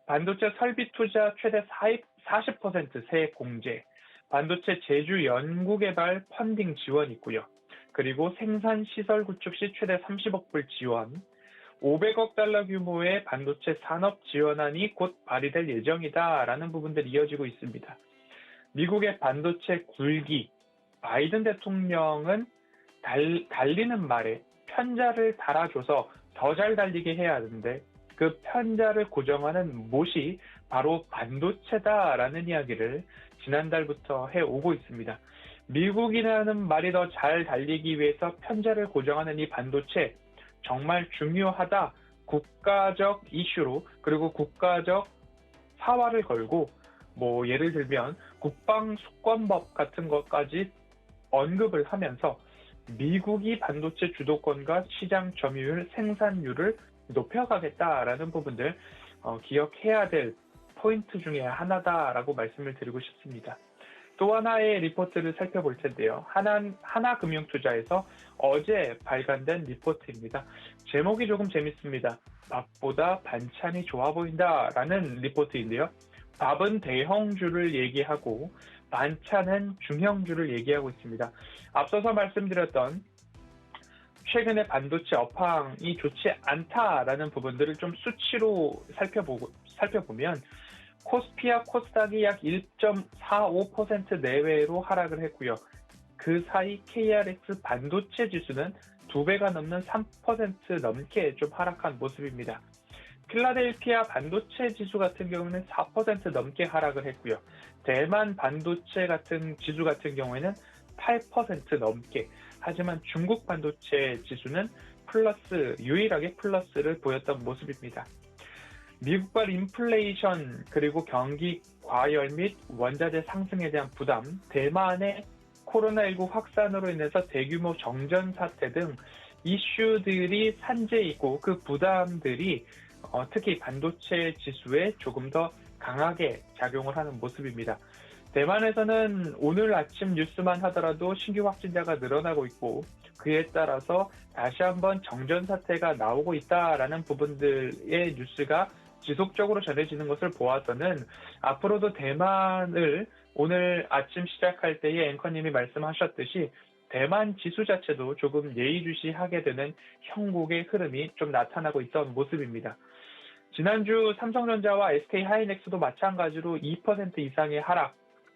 반도체 설비 투자 최대 40% 세액 공제, 반도체 제주 연구개발 펀딩 지원 있고요. 그리고 생산 시설 구축 시 최대 30억 불 지원, 500억 달러 규모의 반도체 산업 지원안이 곧 발의될 예정이다라는 부분들이 이어지고 있습니다. 미국의 반도체 굴기, 바이든 대통령은 달리는 말에 편자를 달아줘서 더 잘 달리게 해야 하는데 그 편자를 고정하는 못이 바로 반도체다라는 이야기를 지난달부터 해오고 있습니다. 미국이라는 말이 더 잘 달리기 위해서 편자를 고정하는 이 반도체 정말 중요하다. 국가적 이슈로 그리고 국가적 사활을 걸고 예를 들면 국방수권법 같은 것까지 언급을 하면서 미국이 반도체 주도권과 시장 점유율, 생산율을 높여가겠다라는 부분들 기억해야 될 포인트 중에 하나다라고 말씀을 드리고 싶습니다. 또 하나의 리포트를 살펴볼 텐데요. 하나금융투자에서 어제 발간된 리포트입니다. 제목이 조금 재밌습니다. 밥보다 반찬이 좋아 보인다라는 리포트인데요. 밥은 대형주를 얘기하고 반찬은 중형주를 얘기하고 있습니다. 앞서서 말씀드렸던 최근에 반도체 업황이 좋지 않다라는 부분들을 좀 수치로 살펴보면 코스피와 코스닥이 약 1.45% 내외로 하락을 했고요. 그 사이 KRX 반도체 지수는 2배가 넘는 3% 넘게 좀 하락한 모습입니다. 필라델피아 반도체 지수 같은 경우는 4% 넘게 하락을 했고요. 대만 반도체 같은 지수 같은 경우에는 8% 넘게. 하지만 중국 반도체 지수는 유일하게 플러스를 보였던 모습입니다. 미국발 인플레이션 그리고 경기 과열 및 원자재 상승에 대한 부담, 대만의 코로나19 확산으로 인해서 대규모 정전 사태 등 이슈들이 산재이고 그 부담들이 특히 반도체 지수에 조금 더 강하게 작용을 하는 모습입니다. 대만에서는 오늘 아침 뉴스만 하더라도 신규 확진자가 늘어나고 있고 그에 따라서 다시 한번 정전 사태가 나오고 있다라는 부분들의 뉴스가 지속적으로 전해지는 것을 보아서는 앞으로도 대만을 오늘 아침 시작할 때에 앵커님이 말씀하셨듯이 대만 지수 자체도 조금 예의주시하게 되는 형국의 흐름이 좀 나타나고 있던 모습입니다. 지난주 삼성전자와 SK하이닉스도 마찬가지로 2% 이상의 하락,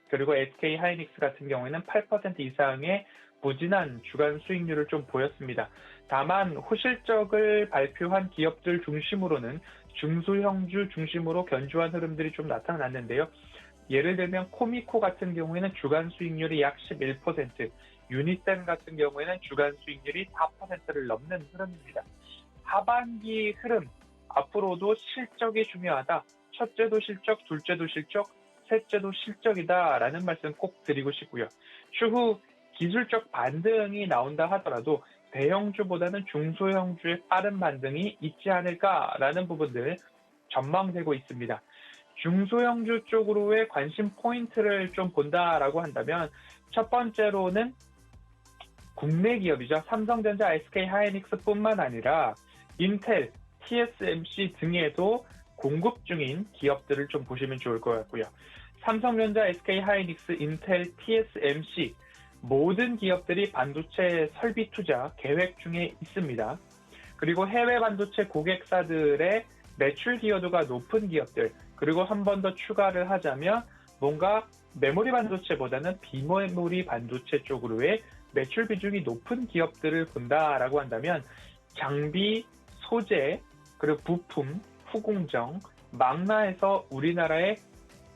그리고 SK하이닉스 같은 경우에는 8% 이상의 부진한 주간 수익률을 좀 보였습니다. 다만 호실적을 발표한 기업들 중심으로는 중소형주 중심으로 견조한 흐름들이 좀 나타났는데요. 예를 들면 코미코 같은 경우에는 주간 수익률이 약 11%, 유니센 같은 경우에는 주간 수익률이 4%를 넘는 흐름입니다. 하반기 흐름, 앞으로도 실적이 중요하다. 첫째도 실적, 둘째도 실적, 셋째도 실적이다라는 말씀 꼭 드리고 싶고요. 추후 기술적 반등이 나온다 하더라도 대형주보다는 중소형주의 빠른 반등이 있지 않을까라는 부분들 전망되고 있습니다. 중소형주 쪽으로의 관심 포인트를 좀 본다라고 한다면 첫 번째로는 국내 기업이죠. 삼성전자, SK하이닉스뿐만 아니라 인텔, TSMC 등에도 공급 중인 기업들을 좀 보시면 좋을 것 같고요. 삼성전자, SK하이닉스, 인텔, TSMC 모든 기업들이 반도체 설비 투자 계획 중에 있습니다. 그리고 해외 반도체 고객사들의 매출 기여도가 높은 기업들, 그리고 한 번 더 추가를 하자면 뭔가 메모리 반도체보다는 비메모리 반도체 쪽으로의 매출 비중이 높은 기업들을 본다라고 한다면 장비, 소재, 그리고 부품, 후공정, 망라에서 우리나라에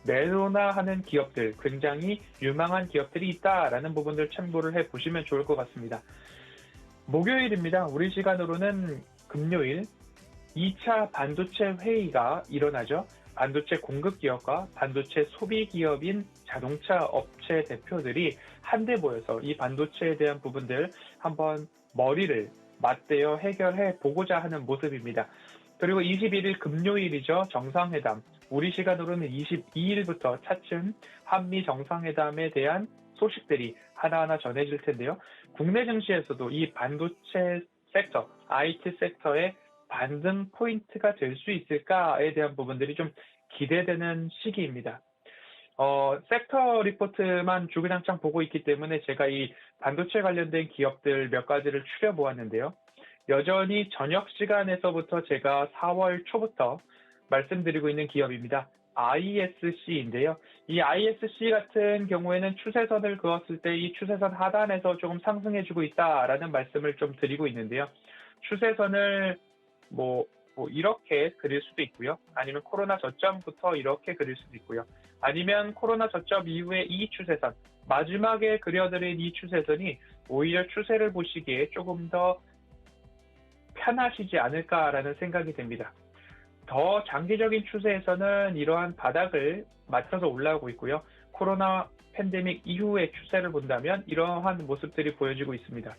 내로나하는 기업들, 굉장히 유망한 기업들이 있다라는 부분들 참고를 해보시면 좋을 것 같습니다. 목요일입니다. 우리 시간으로는 금요일 2차 반도체 회의가 일어나죠. 반도체 공급 기업과 반도체 소비 기업인 자동차 업체 대표들이 한데 모여서 이 반도체에 대한 부분들 한번 머리를 맞대어 해결해 보고자 하는 모습입니다. 그리고 21일 금요일이죠. 정상회담. 우리 시간으로는 22일부터 차츰 한미 정상회담에 대한 소식들이 하나하나 전해질 텐데요. 국내 증시에서도 이 반도체 섹터, IT 섹터의 반등 포인트가 될 수 있을까에 대한 부분들이 좀 기대되는 시기입니다. 섹터 리포트만 주구장창 보고 있기 때문에 제가 이 반도체 관련된 기업들 몇 가지를 추려보았는데요. 여전히 저녁 시간에서부터 제가 4월 초부터 말씀드리고 있는 기업입니다. ISC인데요. 이 ISC 같은 경우에는 추세선을 그었을 때 이 추세선 하단에서 조금 상승해주고 있다라는 말씀을 좀 드리고 있는데요. 추세선을 이렇게 그릴 수도 있고요. 아니면 코로나 저점부터 이렇게 그릴 수도 있고요. 아니면 코로나 저점 이후에 이 추세선, 마지막에 그려드린 이 추세선이 오히려 추세를 보시기에 조금 더 편하시지 않을까라는 생각이 듭니다. 더 장기적인 추세에서는 이러한 바닥을 맞춰서 올라오고 있고요. 코로나 팬데믹 이후의 추세를 본다면 이러한 모습들이 보여지고 있습니다.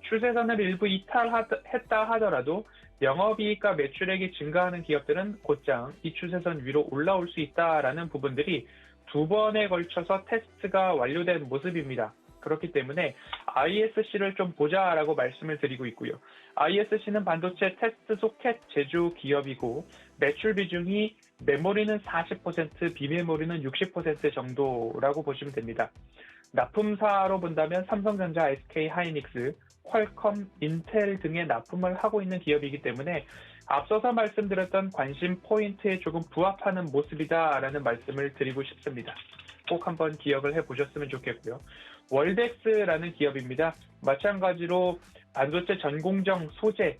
추세선을 일부 이탈했다 하더라도 영업이익과 매출액이 증가하는 기업들은 곧장 이 추세선 위로 올라올 수 있다라는 부분들이 두 번에 걸쳐서 테스트가 완료된 모습입니다. 그렇기 때문에 ISC를 좀 보자라고 말씀을 드리고 있고요. ISC는 반도체 테스트 소켓 제조 기업이고 매출 비중이 메모리는 40%, 비메모리는 60% 정도라고 보시면 됩니다. 납품사로 본다면 삼성전자, SK하이닉스, 퀄컴, 인텔 등의 납품을 하고 있는 기업이기 때문에 앞서서 말씀드렸던 관심 포인트에 조금 부합하는 모습이다라는 말씀을 드리고 싶습니다. 꼭 한번 기억을 해보셨으면 좋겠고요. 월덱스라는 기업입니다. 마찬가지로 반도체 전공정 소재,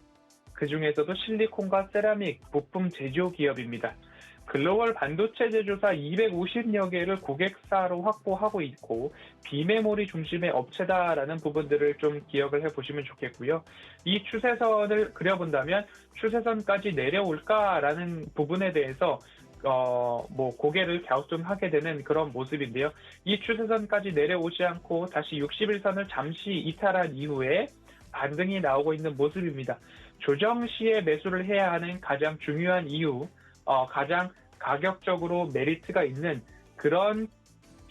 그중에서도 실리콘과 세라믹, 부품 제조 기업입니다. 글로벌 반도체 제조사 250여 개를 고객사로 확보하고 있고 비메모리 중심의 업체다라는 부분들을 좀 기억을 해보시면 좋겠고요. 이 추세선을 그려본다면 추세선까지 내려올까라는 부분에 대해서 고개를 갸우뚱하게 되는 그런 모습인데요. 이 추세선까지 내려오지 않고 다시 60일선을 잠시 이탈한 이후에 반등이 나오고 있는 모습입니다. 조정 시에 매수를 해야 하는 가장 중요한 이유, 가장 가격적으로 메리트가 있는 그런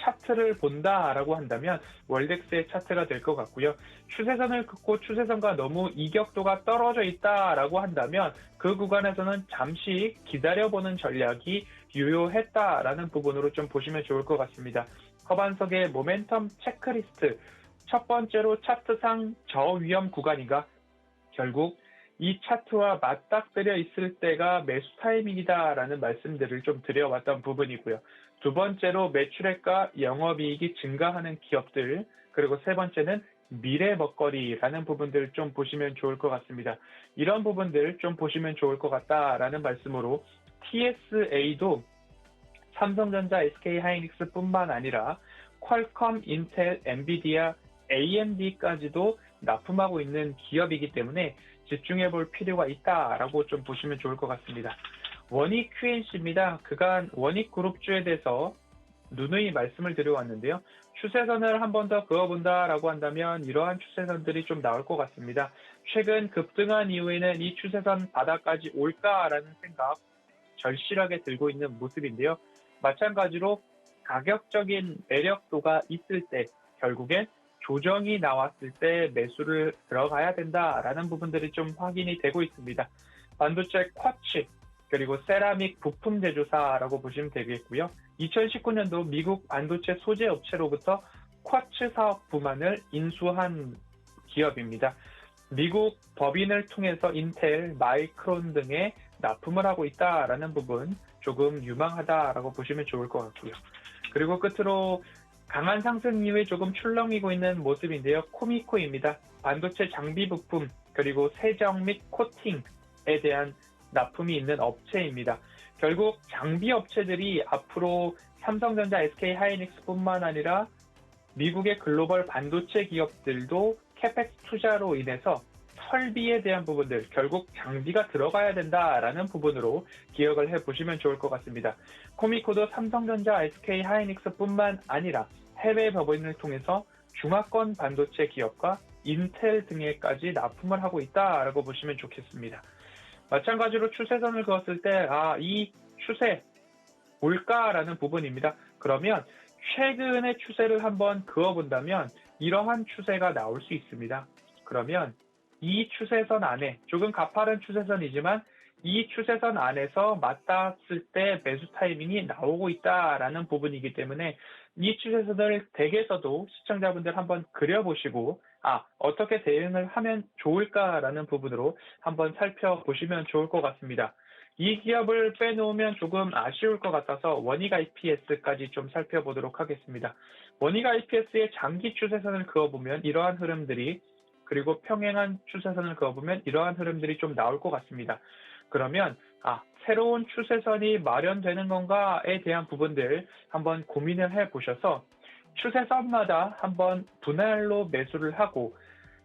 차트를 본다라고 한다면 월덱스의 차트가 될 것 같고요. 추세선을 긋고 추세선과 너무 이격도가 떨어져 있다라고 한다면 그 구간에서는 잠시 기다려보는 전략이 유효했다라는 부분으로 좀 보시면 좋을 것 같습니다. 허반석의 모멘텀 체크리스트, 첫 번째로 차트상 저위험 구간인가? 결국 이 차트와 맞닥뜨려 있을 때가 매수 타이밍이다라는 말씀들을 좀 드려왔던 부분이고요. 두 번째로 매출액과 영업이익이 증가하는 기업들, 그리고 세 번째는 미래 먹거리라는 부분들 좀 보시면 좋을 것 같습니다. 이런 부분들 좀 보시면 좋을 것 같다라는 말씀으로 TSA도 삼성전자, SK하이닉스뿐만 아니라 퀄컴, 인텔, 엔비디아, AMD까지도 납품하고 있는 기업이기 때문에 집중해 볼 필요가 있다라고 좀 보시면 좋을 것 같습니다. 원익 QNC입니다. 그간 원익 그룹주에 대해서 누누이 말씀을 드려왔는데요. 추세선을 한 번 더 그어본다라고 한다면 이러한 추세선들이 좀 나올 것 같습니다. 최근 급등한 이후에는 이 추세선 바닥까지 올까라는 생각 절실하게 들고 있는 모습인데요. 마찬가지로 가격적인 매력도가 있을 때 결국엔 조정이 나왔을 때 매수를 들어가야 된다라는 부분들이 좀 확인이 되고 있습니다. 반도체 쿼츠, 그리고 세라믹 부품 제조사라고 보시면 되겠고요. 2019년도 미국 반도체 소재 업체로부터 쿼츠 사업 부만을 인수한 기업입니다. 미국 법인을 통해서 인텔, 마이크론 등에 납품을 하고 있다라는 부분 조금 유망하다라고 보시면 좋을 것 같고요. 그리고 끝으로 강한 상승 이후에 조금 출렁이고 있는 모습인데요. 코미코입니다. 반도체 장비 부품 그리고 세정 및 코팅에 대한 납품이 있는 업체입니다. 결국 장비 업체들이 앞으로 삼성전자, SK 하이닉스뿐만 아니라 미국의 글로벌 반도체 기업들도 캐펙스 투자로 인해서 설비에 대한 부분들, 결국 장비가 들어가야 된다라는 부분으로 기억을 해보시면 좋을 것 같습니다. 코미코도 삼성전자, SK 하이닉스뿐만 아니라 해외 법인을 통해서 중화권 반도체 기업과 인텔 등에까지 납품을 하고 있다라고 보시면 좋겠습니다. 마찬가지로 추세선을 그었을 때 이 추세 뭘까라는 부분입니다. 그러면 최근의 추세를 한번 그어본다면 이러한 추세가 나올 수 있습니다. 그러면 이 추세선 안에 조금 가파른 추세선이지만 이 추세선 안에서 맞닿았을 때 매수 타이밍이 나오고 있다라는 부분이기 때문에 이 추세선을 댁에서도 시청자분들 한번 그려보시고 어떻게 대응을 하면 좋을까라는 부분으로 한번 살펴보시면 좋을 것 같습니다. 이 기업을 빼놓으면 조금 아쉬울 것 같아서 원익 IPS까지 좀 살펴보도록 하겠습니다. 원익 IPS의 장기 추세선을 그어보면 이러한 흐름들이 그리고 평행한 추세선을 그어보면 이러한 흐름들이 좀 나올 것 같습니다. 그러면 새로운 추세선이 마련되는 건가에 대한 부분들 한번 고민을 해보셔서 추세선마다 한번 분할로 매수를 하고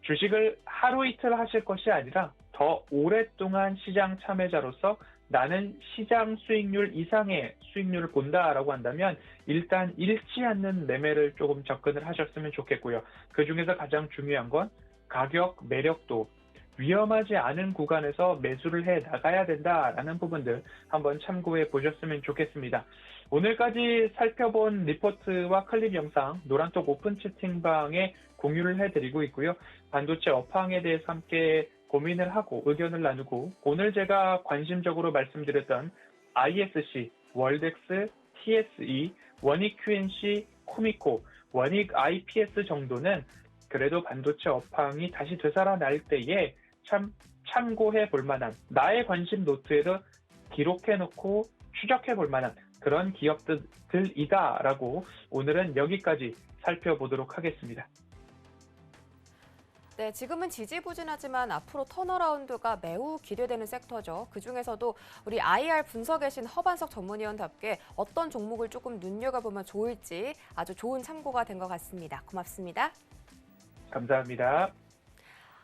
주식을 하루 이틀 하실 것이 아니라 더 오랫동안 시장 참여자로서 나는 시장 수익률 이상의 수익률을 본다라고 한다면 일단 잃지 않는 매매를 조금 접근을 하셨으면 좋겠고요. 그중에서 가장 중요한 건 가격 매력도 위험하지 않은 구간에서 매수를 해 나가야 된다라는 부분들 한번 참고해 보셨으면 좋겠습니다. 오늘까지 살펴본 리포트와 클립 영상 노란톡 오픈 채팅방에 공유를 해드리고 있고요. 반도체 업황에 대해서 함께 고민을 하고 의견을 나누고 오늘 제가 관심적으로 말씀드렸던 ISC, 월덱스, TSE, 원익 QNC, 코미코, 원익 IPS 정도는 그래도 반도체 업황이 다시 되살아날 때에 참고해 볼 만한 나의 관심 노트에도 기록해 놓고 추적해 볼 만한 그런 기업들이다라고 오늘은 여기까지 살펴보도록 하겠습니다. 네, 지금은 지지부진하지만 앞으로 턴어라운드가 매우 기대되는 섹터죠. 그중에서도 우리 IR 분석에 신 허반석 전문위원답게 어떤 종목을 조금 눈여겨보면 좋을지 아주 좋은 참고가 된 것 같습니다. 고맙습니다. 감사합니다.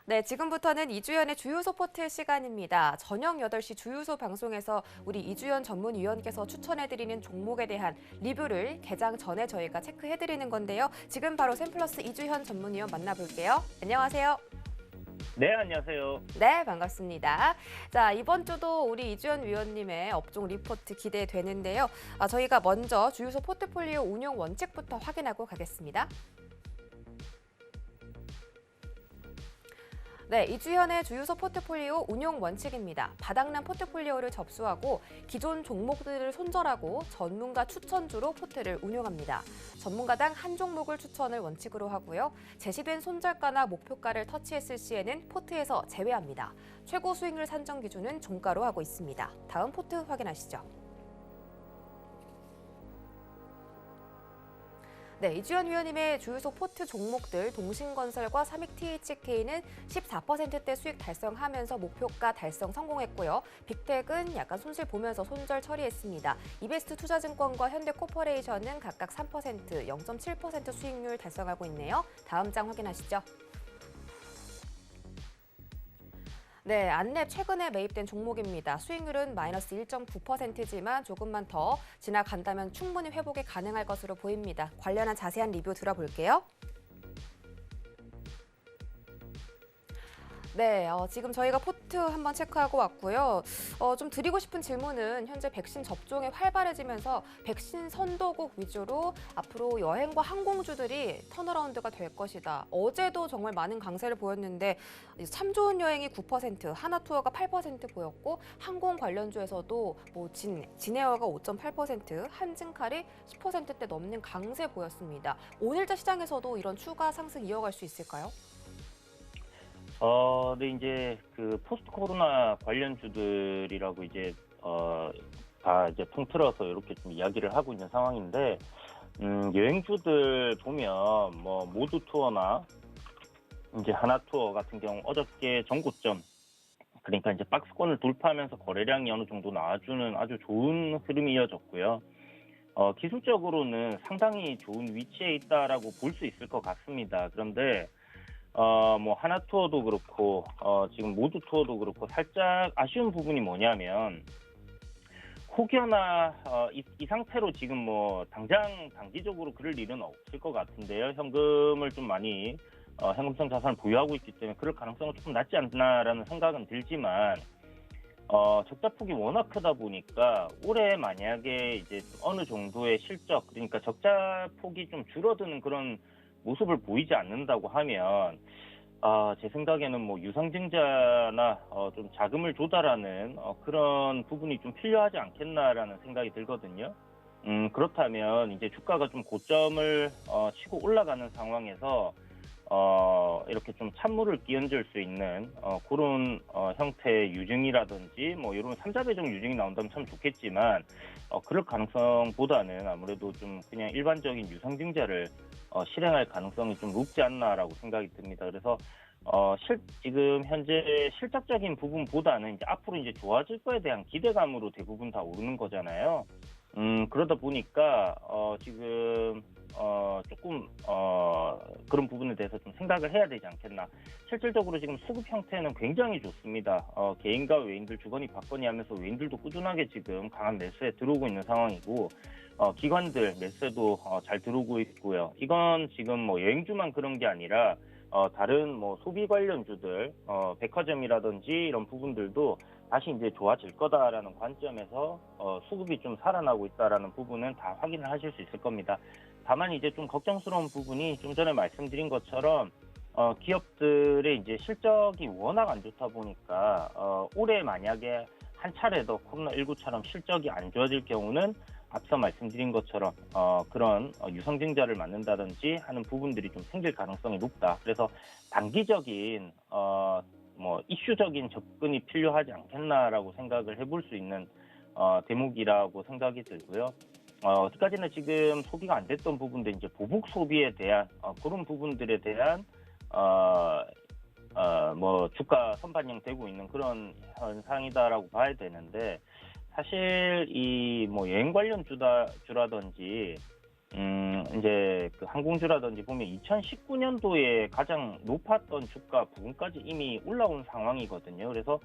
네, 지금부터는 이주연의 주유소 포트 시간입니다. 저녁 8시 주유소 방송에서 우리 이주연 전문위원께서 추천해드리는 종목에 대한 리뷰를 개장 전에 저희가 체크해드리는 건데요. 지금 바로 샘플러스 이주연 전문위원 만나볼게요. 안녕하세요. 네, 안녕하세요. 네, 반갑습니다. 자, 이번 주도 우리 이주연 위원님의 업종 리포트 기대되는데요. 저희가 먼저 주유소 포트폴리오 운용 원칙부터 확인하고 가겠습니다. 네, 이주연의 주유소 포트폴리오 운용 원칙입니다. 바닥난 포트폴리오를 접수하고 기존 종목들을 손절하고 전문가 추천주로 포트를 운용합니다. 전문가당 한 종목을 추천을 원칙으로 하고요. 제시된 손절가나 목표가를 터치했을 시에는 포트에서 제외합니다. 최고 수익률 산정 기준은 종가로 하고 있습니다. 다음 포트 확인하시죠. 네, 이주연 위원님의 주유소 포트 종목들 동신건설과 삼익THK는 14%대 수익 달성하면서 목표가 달성 성공했고요. 빅텍은 약간 손실 보면서 손절 처리했습니다. 이베스트 투자증권과 현대코퍼레이션은 각각 3%, 0.7% 수익률 달성하고 있네요. 다음 장 확인하시죠. 네, 안랩 최근에 매입된 종목입니다. 수익률은 마이너스 1.9%지만 조금만 더 지나간다면 충분히 회복이 가능할 것으로 보입니다. 관련한 자세한 리뷰 들어볼게요. 네, 지금 저희가 포트 한번 체크하고 왔고요. 좀 드리고 싶은 질문은 현재 백신 접종이 활발해지면서 백신 선도국 위주로 앞으로 여행과 항공주들이 턴어라운드가 될 것이다. 어제도 정말 많은 강세를 보였는데 참 좋은 여행이 9%, 하나투어가 8% 보였고 항공 관련주에서도 뭐 진에어가 5.8%, 한진칼이 10%대 넘는 강세 보였습니다. 오늘자 시장에서도 이런 추가 상승 이어갈 수 있을까요? 네, 이제 그 포스트 코로나 관련주들이라고 이제 다 이제 통틀어서 이렇게 좀 이야기를 하고 있는 상황인데, 여행주들 보면 뭐 모두 투어나 이제 하나 투어 같은 경우 어저께 전고점, 그러니까 이제 박스권을 돌파하면서 거래량이 어느 정도 나와주는 아주 좋은 흐름이 이어졌고요. 기술적으로는 상당히 좋은 위치에 있다라고 볼 수 있을 것 같습니다. 그런데 뭐 하나 투어도 그렇고 지금 모두 투어도 그렇고 살짝 아쉬운 부분이 뭐냐면, 혹여나 이 상태로 지금 뭐 당장 단기적으로 그럴 일은 없을 것 같은데요. 현금을 좀 많이 현금성 자산을 보유하고 있기 때문에 그럴 가능성은 조금 낮지 않나라는 생각은 들지만, 적자폭이 워낙 크다 보니까 올해 만약에 이제 어느 정도의 실적, 그러니까 적자폭이 좀 줄어드는 그런 모습을 보이지 않는다고 하면, 제 생각에는 뭐 유상증자나 좀 자금을 조달하는 그런 부분이 좀 필요하지 않겠나라는 생각이 들거든요. 그렇다면 이제 주가가 좀 고점을 치고 올라가는 상황에서 이렇게 좀 찬물을 끼얹을 수 있는 그런 형태의 유증이라든지 뭐 이런 삼자 배정 유증이 나온다면 참 좋겠지만, 그럴 가능성보다는 아무래도 좀 그냥 일반적인 유상증자를 실행할 가능성이 좀 높지 않나라고 생각이 듭니다. 그래서 지금 현재 실적적인 부분보다는 이제 앞으로 이제 좋아질 거에 대한 기대감으로 대부분 다 오르는 거잖아요. 그러다 보니까 지금 조금 그런 부분에 대해서 좀 생각을 해야 되지 않겠나. 실질적으로 지금 수급 형태는 굉장히 좋습니다. 개인과 외인들 주거니 받거니 하면서 외인들도 꾸준하게 지금 강한 매수에 들어오고 있는 상황이고, 기관들 매수에도 잘 들어오고 있고요. 이건 지금 뭐 여행주만 그런 게 아니라 다른 뭐 소비 관련주들, 백화점이라든지 이런 부분들도 다시 이제 좋아질 거다라는 관점에서 수급이 좀 살아나고 있다라는 부분은 다 확인을 하실 수 있을 겁니다. 다만 이제 좀 걱정스러운 부분이 좀 전에 말씀드린 것처럼 기업들의 이제 실적이 워낙 안 좋다 보니까 올해 만약에 한 차례 더 코로나19처럼 실적이 안 좋아질 경우는 앞서 말씀드린 것처럼 그런 유상증자를 맞는다든지 하는 부분들이 좀 생길 가능성이 높다. 그래서 단기적인 뭐 이슈적인 접근이 필요하지 않겠나라고 생각을 해볼 수 있는 대목이라고 생각이 들고요. 어디까지나 지금 소비가 안 됐던 부분들, 이제 보복 소비에 대한 그런 부분들에 대한 뭐 주가 선반영 되고 있는 그런 현상이다라고 봐야 되는데, 사실 이 뭐 여행 관련 주라든지 이제 그 항공주라든지 보면 2019년도에 가장 높았던 주가 부근까지 이미 올라온 상황이거든요. 그래서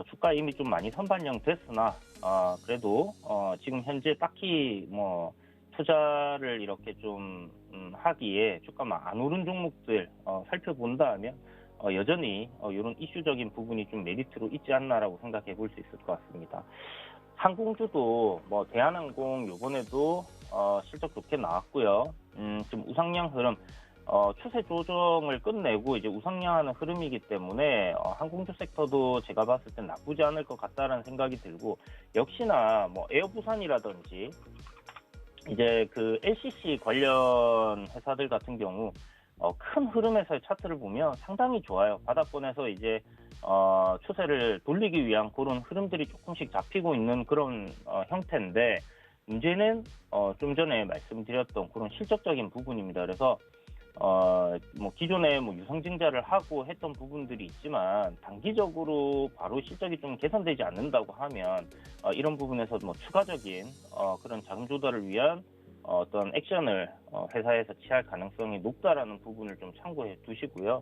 주가 이미 좀 많이 선반영 됐으나 그래도 지금 현재 딱히 뭐 투자를 이렇게 좀 하기에 주가만 안 오른 종목들 살펴본다면 여전히 이런 이슈적인 부분이 좀 메리트로 있지 않나라고 생각해 볼 수 있을 것 같습니다. 항공주도 뭐 대한항공 요번에도 실적 좋게 나왔고요. 좀 우상향 흐름, 추세 조정을 끝내고 이제 우상향하는 흐름이기 때문에 항공주 섹터도 제가 봤을 땐 나쁘지 않을 것 같다라는 생각이 들고, 역시나 뭐 에어부산이라든지 이제 그 LCC 관련 회사들 같은 경우 큰 흐름에서의 차트를 보면 상당히 좋아요. 바닥권에서 이제 추세를 돌리기 위한 그런 흐름들이 조금씩 잡히고 있는 그런 형태인데, 문제는 좀 전에 말씀드렸던 그런 실적적인 부분입니다. 그래서 뭐 기존에 뭐 유상증자를 하고 했던 부분들이 있지만 단기적으로 바로 실적이 좀 개선되지 않는다고 하면 이런 부분에서 뭐 추가적인 그런 자금 조달을 위한 어떤 액션을 회사에서 취할 가능성이 높다라는 부분을 좀 참고해 두시고요.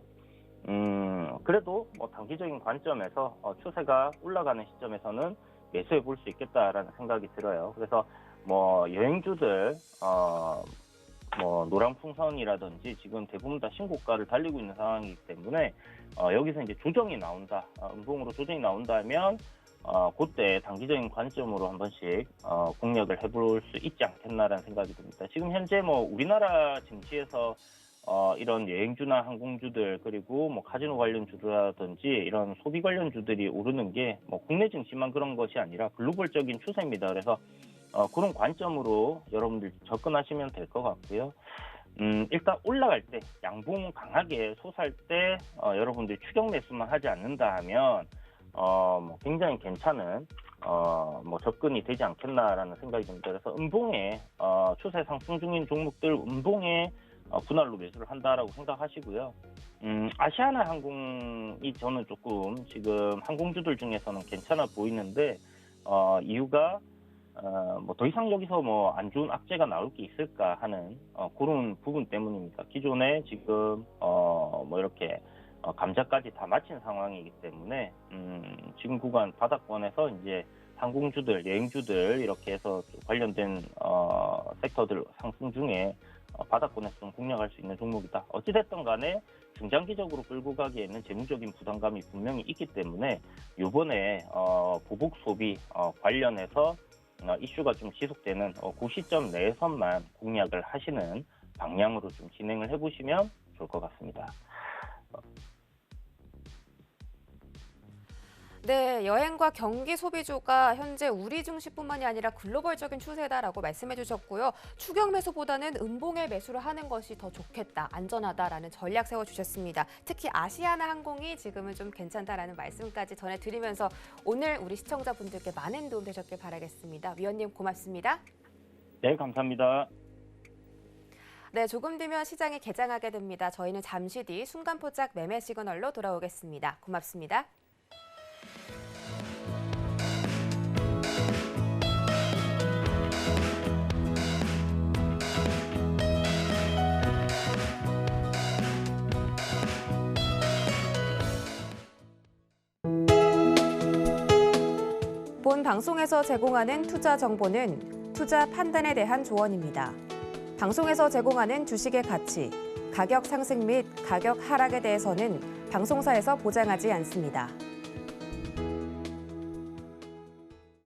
그래도 뭐 단기적인 관점에서 추세가 올라가는 시점에서는 매수해 볼 수 있겠다라는 생각이 들어요. 그래서 뭐 여행주들 뭐 노량풍선이라든지 지금 대부분 다 신고가를 달리고 있는 상황이기 때문에 여기서 이제 조정이 나온다, 음봉으로 조정이 나온다면 그때 단기적인 관점으로 한 번씩 공략을 해볼 수 있지 않겠나라는 생각이 듭니다. 지금 현재 뭐 우리나라 증시에서 이런 여행주나 항공주들 그리고 뭐 카지노 관련주라든지 이런 소비 관련주들이 오르는 게 뭐 국내 증시만 그런 것이 아니라 글로벌적인 추세입니다. 그래서 그런 관점으로 여러분들 접근하시면 될 것 같고요. 일단 올라갈 때 양봉 강하게 솟을 때 여러분들이 추격 매수만 하지 않는다 하면 뭐 굉장히 괜찮은 뭐 접근이 되지 않겠나라는 생각이 듭니다. 그래서 음봉에 추세 상승 중인 종목들 음봉에 분할로 매수를 한다라고 생각하시고요. 아시아나 항공이 저는 조금 지금 항공주들 중에서는 괜찮아 보이는데 이유가 뭐 더 이상 여기서 뭐 안 좋은 악재가 나올 게 있을까 하는 그런 부분 때문입니다. 기존에 지금 뭐 이렇게 감자까지 다 마친 상황이기 때문에 지금 구간 바닥권에서 이제 항공주들, 여행주들 이렇게 해서 관련된 섹터들 상승 중에 바닥권에서 좀 공략할 수 있는 종목이다. 어찌됐든 간에 중장기적으로 끌고 가기에는 재무적인 부담감이 분명히 있기 때문에 이번에 보복 소비 관련해서 이슈가 좀 지속되는 그 시점 내에서만 공략을 하시는 방향으로 좀 진행을 해보시면 좋을 것 같습니다. 네, 여행과 경기 소비주가 현재 우리 증시뿐만이 아니라 글로벌적인 추세다라고 말씀해 주셨고요. 추격 매수보다는 음봉에 매수를 하는 것이 더 좋겠다, 안전하다라는 전략 세워주셨습니다. 특히 아시아나 항공이 지금은 좀 괜찮다라는 말씀까지 전해드리면서 오늘 우리 시청자분들께 많은 도움 되셨길 바라겠습니다. 위원님 고맙습니다. 네, 감사합니다. 네, 조금 뒤면 시장이 개장하게 됩니다. 저희는 잠시 뒤 순간포착 매매 시그널로 돌아오겠습니다. 고맙습니다. 본 방송에서 제공하는 투자 정보는 투자 판단에 대한 조언입니다. 방송에서 제공하는 주식의 가치, 가격 상승 및 가격 하락에 대해서는 방송사에서 보장하지 않습니다.